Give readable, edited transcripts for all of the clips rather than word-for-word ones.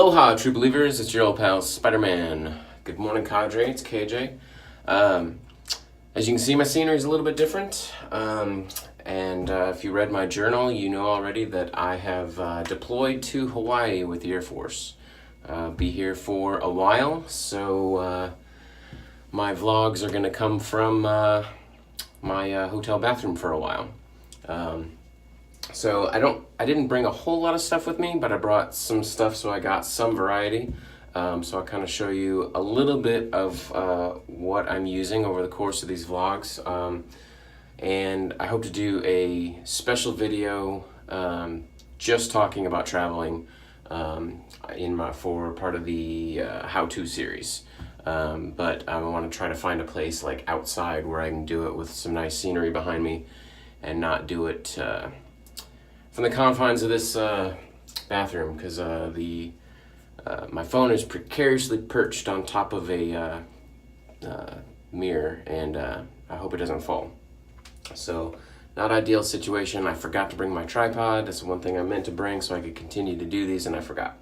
Aloha, true believers. It's your old pal, Spider-Man. Good morning, cadre. It's KJ. As you can see, my scenery is a little bit different. If you read my journal, you know already that I have deployed to Hawaii with the Air Force. Be here for a while, so my vlogs are going to come from my hotel bathroom for a while. So I didn't bring a whole lot of stuff with me, but I brought some stuff, so I got some variety. So I'll kind of show you a little bit of what I'm using over the course of these vlogs. And I hope to do a special video just talking about traveling for part of the how-to series. But I want to try to find a place like outside where I can do it with some nice scenery behind me and not do it from the confines of this bathroom, because my phone is precariously perched on top of a mirror, and I hope it doesn't fall. So, not ideal situation. I forgot to bring my tripod. That's one thing I meant to bring so I could continue to do these, and I forgot.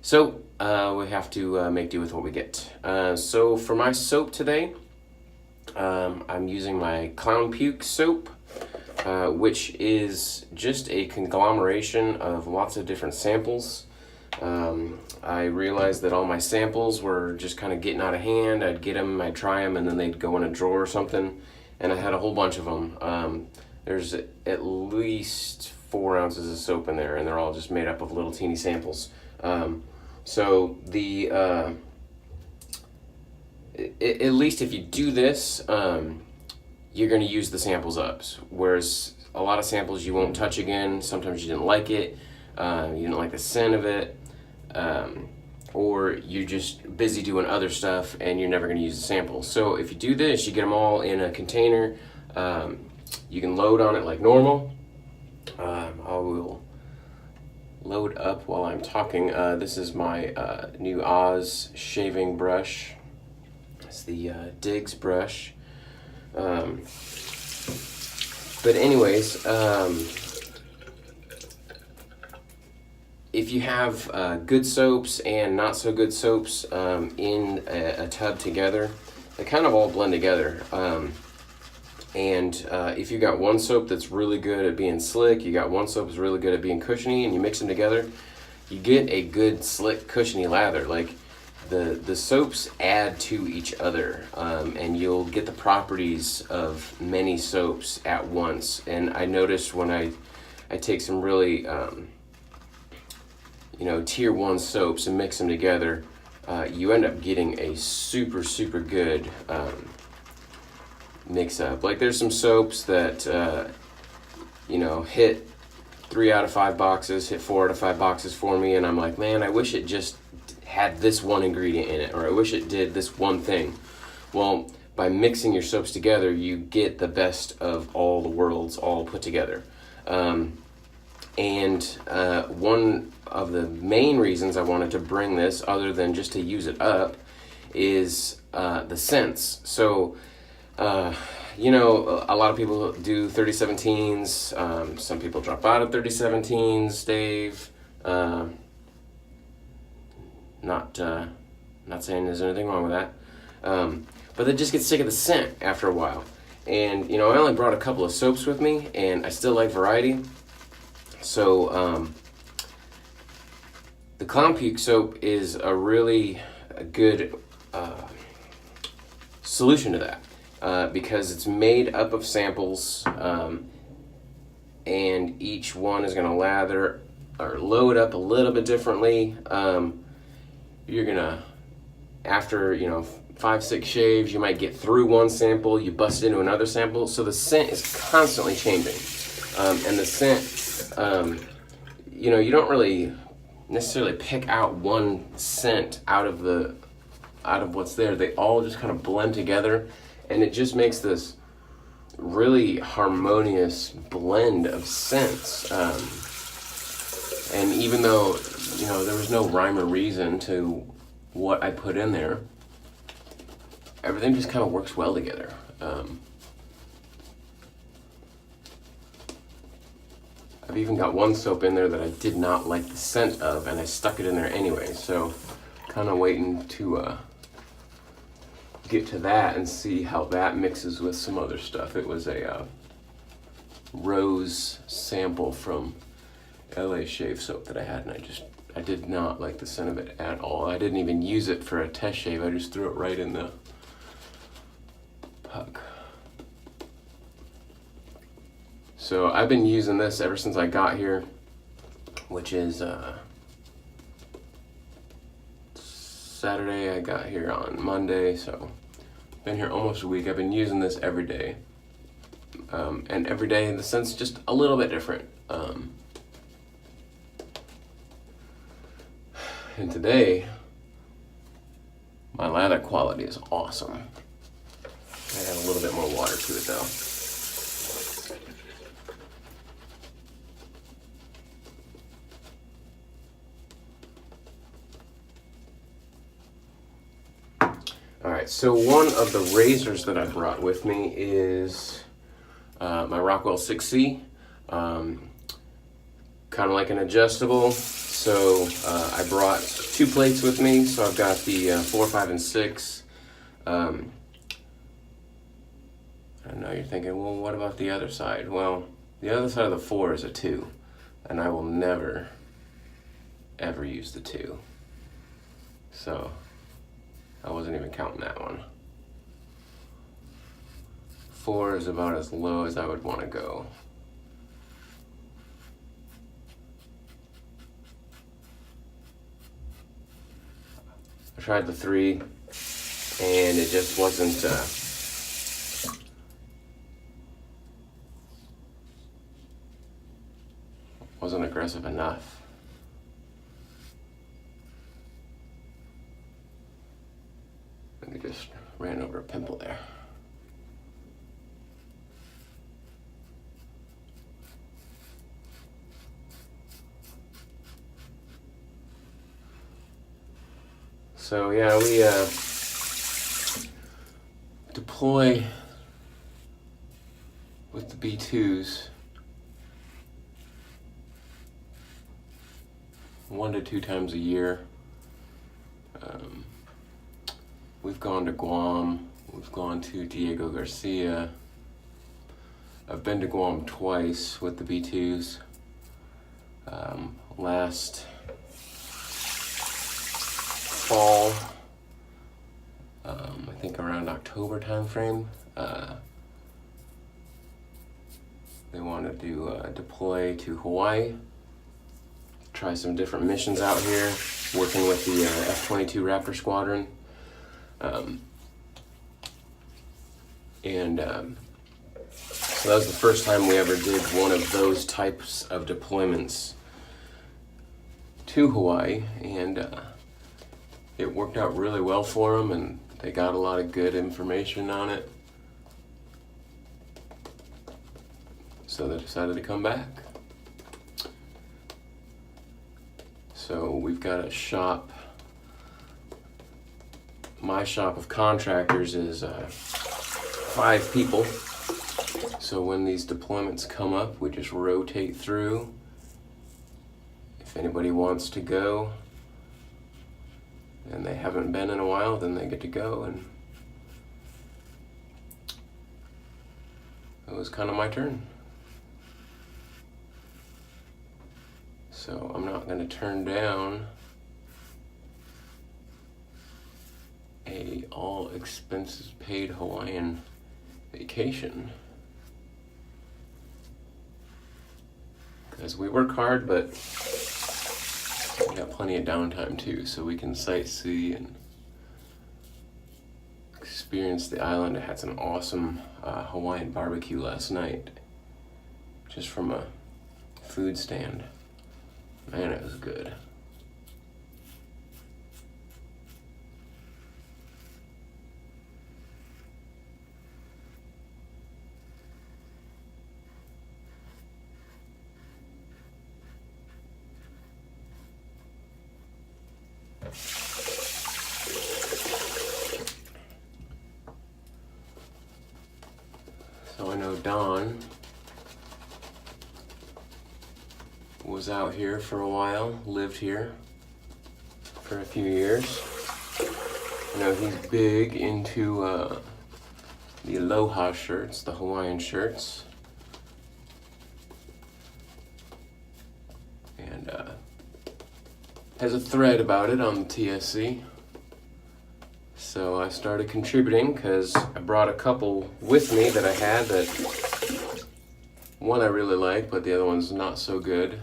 So, we have to make do with what we get. So, for my soap today, I'm using my Clown Puke soap, which is just a conglomeration of lots of different samples. I realized that all my samples were just kind of getting out of hand. I'd get them, I'd try them, and then they'd go in a drawer or something. And I had a whole bunch of them. There's at least 4 ounces of soap in there, and they're all just made up of little teeny samples. So at least if you do this, you're going to use the samples up. Whereas a lot of samples you won't touch again. Sometimes you didn't like it, you didn't like the scent of it, or you're just busy doing other stuff and you're never going to use the samples. So if you do this, you get them all in a container. You can load on it like normal. I will load up while I'm talking. This is my new Oz shaving brush. It's the Diggs brush. But anyways, if you have good soaps and not so good soaps in a tub together, they kind of all blend together. If you got one soap that's really good at being slick, you got one soap that's really good at being cushiony, and you mix them together, you get a good slick cushiony lather. Like the soaps add to each other, and you'll get the properties of many soaps at once. And I noticed when I take some really tier 1 soaps and mix them together, you end up getting a super good mix up. Like there's some soaps that hit 3 out of 5 boxes, hit 4 out of 5 boxes for me, and I'm like, man, I wish it just had this one ingredient in it, or I wish it did this one thing. Well, by mixing your soaps together, you get the best of all the worlds all put together. One of the main reasons I wanted to bring this, other than just to use it up, is the scents. So, a lot of people do 3017s. Some people drop out of 3017s, Dave. Not saying there's anything wrong with that. But they just get sick of the scent after a while. And, I only brought a couple of soaps with me, and I still like variety. So, the Clown Puke soap is a really good solution to that, because it's made up of samples, and each one is going to lather or load up a little bit differently. You're going to, after 5-6 shaves, you might get through one sample, you bust into another sample, so the scent is constantly changing. And the scent, you don't really necessarily pick out one scent out of what's there. They all just kind of blend together, and it just makes this really harmonious blend of scents. And even though there was no rhyme or reason to what I put in there, everything just kind of works well together. I've I've even got one soap in there that I did not like the scent of, and I stuck it in there anyway. So kind of waiting to get to that and see how that mixes with some other stuff. It was a rose sample from LA Shave soap that I had, and I did not like the scent of it at all. I didn't even use it for a test shave. I just threw it right in the Puke. So I've been using this ever since I got here, which is Saturday. I got here on Monday, so been here almost a week. I've been using this every day, and every day in the sense just a little bit different. And today, my lather quality is awesome. I add a little bit more water to it though. Alright, so one of the razors that I brought with me is my Rockwell 6C. Kind of like an adjustable. So I brought 2 plates with me. So I've got the 4, 5, and 6. I know you're thinking, well, what about the other side? Well, the other side of the 4 is a 2. And I will never, ever use the 2. So I wasn't even counting that one. 4 is about as low as I would want to go. I tried the 3 and it just wasn't aggressive enough. And I just ran over a pimple there. So yeah, we deploy with the B2s 1 to 2 times a year. We've gone to Guam, we've gone to Diego Garcia. I've been to Guam twice with the B2s. Last fall, I think around October time frame, they wanted to deploy to Hawaii, try some different missions out here, working with the F-22 Raptor Squadron. So that was the first time we ever did one of those types of deployments to Hawaii, and it worked out really well for them, and they got a lot of good information on it. So they decided to come back. So we've got a shop. My shop of contractors is 5 people. So when these deployments come up, we just rotate through. If anybody wants to go and they haven't been in a while, then they get to go, and it was kind of my turn. So I'm not going to turn down a all expenses paid Hawaiian vacation, because we work hard, but we got plenty of downtime too, so we can sightsee and experience the island. I had some awesome Hawaiian barbecue last night, just from a food stand. Man, it was good. So I know Don was out here for a while, lived here for a few years. I know he's big into the Aloha shirts, the Hawaiian shirts. And has a thread about it on the TSC. So I started contributing because I brought a couple with me that I had that one I really like, but the other one's not so good.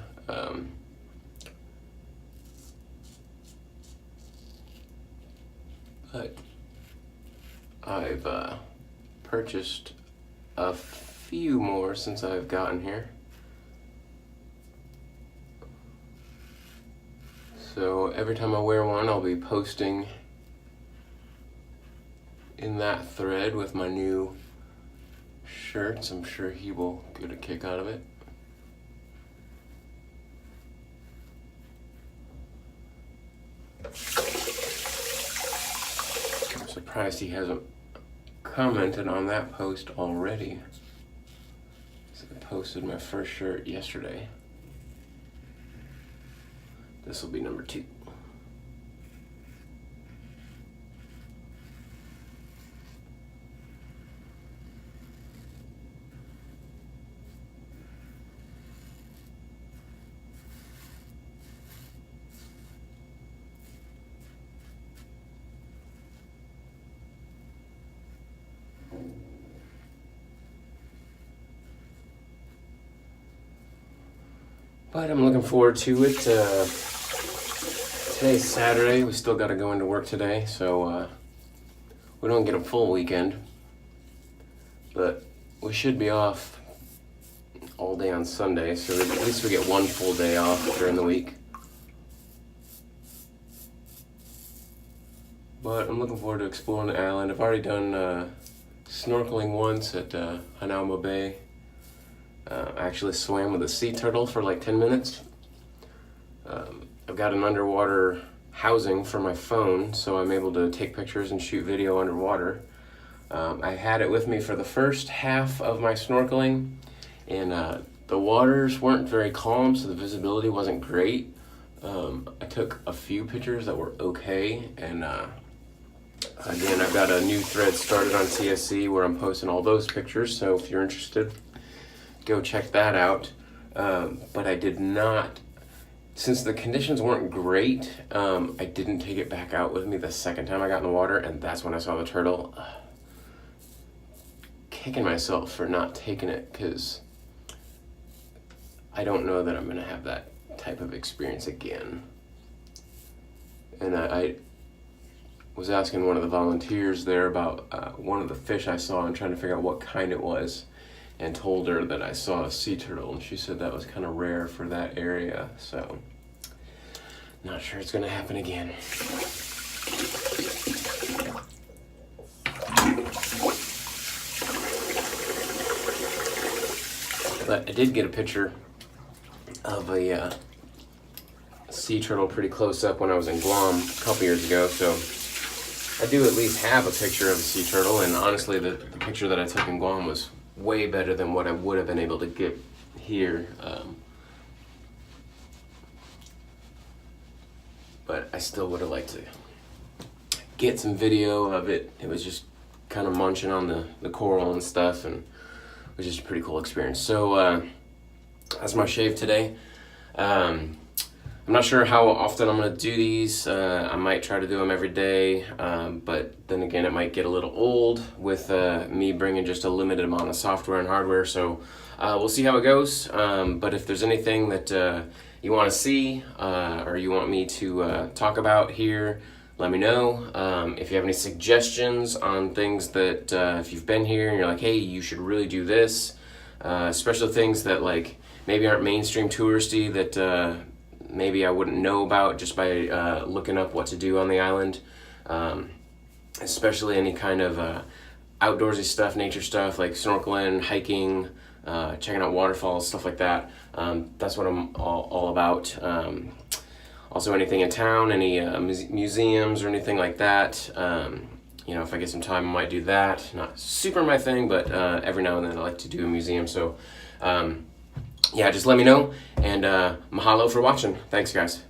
But I've purchased a few more since I've gotten here. So every time I wear one, I'll be posting in that thread with my new shirts. I'm sure he will get a kick out of it. I'm surprised he hasn't commented on that post already. So I posted my first shirt yesterday. This will be number 2. But I'm looking forward to it. Today's Saturday. We still got to go into work today, so we don't get a full weekend. But we should be off all day on Sunday, so at least we get one full day off during the week. But I'm looking forward to exploring the island. I've already done snorkeling once at Hanauma Bay. I actually swam with a sea turtle for like 10 minutes. I've got an underwater housing for my phone, so I'm able to take pictures and shoot video underwater. I had it with me for the first half of my snorkeling, and the waters weren't very calm, so the visibility wasn't great. I took a few pictures that were okay, and again, I've got a new thread started on TSC where I'm posting all those pictures, so if you're interested, go check that out. But I did not, since the conditions weren't great, I didn't take it back out with me the second time I got in the water, and that's when I saw the turtle. Kicking myself for not taking it, because I don't know that I'm going to have that type of experience again. And I was asking one of the volunteers there about one of the fish I saw and trying to figure out what kind it was, and told her that I saw a sea turtle, and she said that was kind of rare for that area, so not sure it's gonna happen again. But I did get a picture of a sea turtle pretty close up when I was in Guam a couple years ago, so I do at least have a picture of a sea turtle, and honestly the picture that I took in Guam was way better than what I would have been able to get here. But I still would have liked to get some video of it. It was just kind of munching on the coral and stuff, and it was just a pretty cool experience. So that's my shave today. I'm not sure how often I'm going to do these. I might try to do them every day, but then again, it might get a little old with me bringing just a limited amount of software and hardware, so we'll see how it goes. But if there's anything that you want to see or you want me to talk about here, let me know. If you have any suggestions on things that if you've been here and you're like, hey, you should really do this, especially things that like maybe aren't mainstream touristy that maybe I wouldn't know about just by looking up what to do on the island, especially any kind of outdoorsy stuff, nature stuff like snorkeling, hiking, checking out waterfalls, stuff like that. That's what I'm all about. Also anything in town, any museums or anything like that. You know, if I get some time, I might do that. Not super my thing, but every now and then I like to do a museum. So yeah, just let me know, and mahalo for watching. Thanks, guys.